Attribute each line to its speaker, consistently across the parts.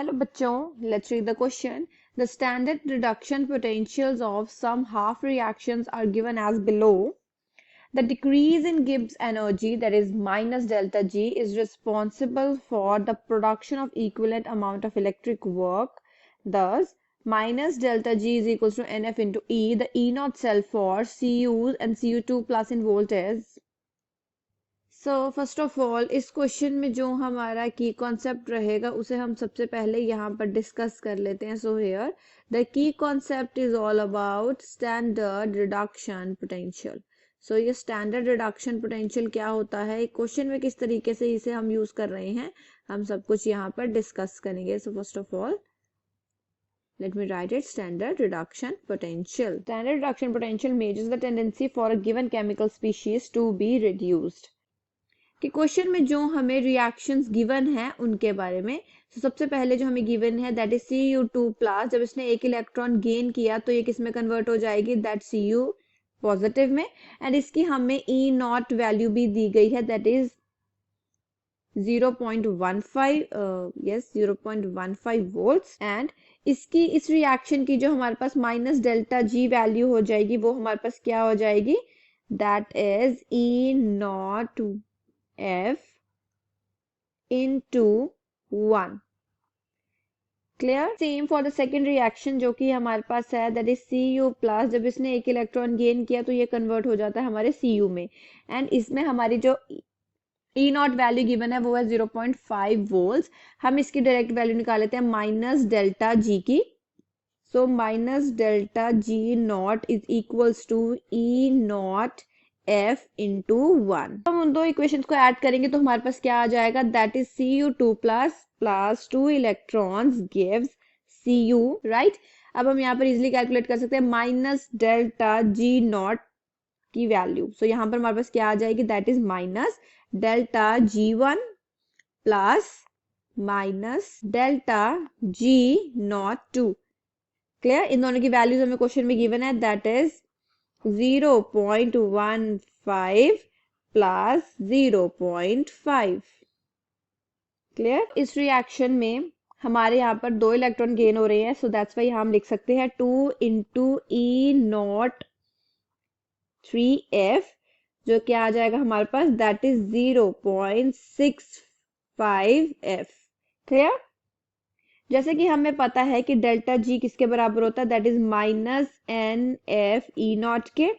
Speaker 1: Hello बच्चों, let's read the question. The standard reduction potentials of some half reactions are given as below. The decrease in Gibbs energy, that is minus delta G, is responsible for the production of equivalent amount of electric work. Thus, minus delta G is equals to NF into E. The E naught cell for Cu and Cu2 plus in volt is. So first of all इस question में जो हमारा की concept रहेगा उसे हम सबसे पहले यहाँ पर डिस्कस कर लेते हैं. So here the key concept is all about standard reduction potential. So ये स्टैंडर्ड रिडक्शन पोटेंशियल क्या होता है, क्वेश्चन में किस तरीके से इसे हम यूज कर रहे हैं, हम सब कुछ यहाँ पर डिस्कस करेंगे. So first of all let me write it. Standard reduction potential. Standard reduction potential measures the tendency for a given chemical species to be reduced. कि क्वेश्चन में जो हमें रिएक्शंस गिवन है उनके बारे में. तो सबसे पहले जो हमें गिवन है दैट इज Cu2 प्लस. जब इसने एक इलेक्ट्रॉन गेन किया तो ये किस में कन्वर्ट हो जाएगी, दैट Cu पॉजिटिव में. एंड इसकी हमें E नॉट वैल्यू भी दी गई है दैट इज 0.15 0.15 वोल्ट्स. एंड इसकी इस रिएक्शन की जो हमारे पास माइनस डेल्टा G वैल्यू हो जाएगी वो हमारे पास क्या हो जाएगी, that is E not F into 1. Clear? Same for the second reaction जो कि हमारे पास है that is Cu plus. जब इसने एक इलेक्ट्रॉन गेन किया तो ये कन्वर्ट हो जाता है हमारे Cu में. एंड इसमें हमारी जो E नॉट वैल्यू गिवन है वो है 0.5 वोल्ट्स. हम इसकी डायरेक्ट वैल्यू निकाल लेते हैं माइनस डेल्टा G की. So minus delta G not is equals to E not F into 1. हम उन दो इक्वेशंस को ऐड करेंगे तो हमारे पास क्या आ जाएगा, that is Cu2 plus plus 2 electrons gives Cu, right. अब हम यहाँ पर इजिली कैलकुलेट कर सकते हैं माइनस डेल्टा G नॉट की वैल्यू. सो यहाँ पर हमारे पास क्या आ जाएगी, that is minus delta G1 plus minus delta G not 2. Clear? इन दोनों की वैल्यूज हमें क्वेश्चन में गिवन है दैट इज 0.15 प्लस 0.5. क्लियर? इस रिएक्शन में हमारे यहाँ पर दो इलेक्ट्रॉन गेन हो रहे हैं. सो दैट्स वाई हम लिख सकते हैं 2 इंटू E नॉट 3F जो क्या आ जाएगा हमारे पास, दैट इज 0.65F. क्लियर? जैसे कि हमें पता है कि डेल्टा G किसके बराबर होता है, that is minus NF E not के.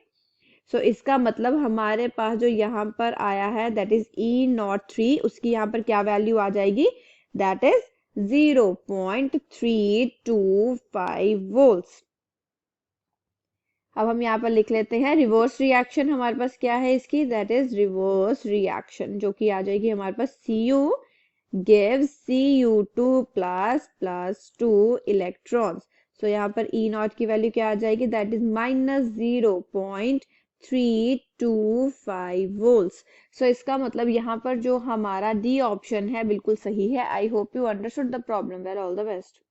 Speaker 1: सो इसका मतलब हमारे पास जो यहाँ पर आया है दैट इज E नॉट 3, उसकी यहाँ पर क्या वैल्यू आ जाएगी, दैट इज 0.325 वोल्ट्स. अब हम यहाँ पर लिख लेते हैं रिवर्स रिएक्शन. हमारे पास क्या है इसकी, दैट इज रिवर्स रिएक्शन जो कि आ जाएगी हमारे पास Cu gives Cu2 plus plus 2 electrons. So यहाँ पर E नॉट की वैल्यू क्या आ जाएगी, दैट इज माइनस 0.325 वोल्ट्स. सो इसका मतलब यहाँ पर जो हमारा डी ऑप्शन है बिल्कुल सही है. I hope you understood the problem well. All the best.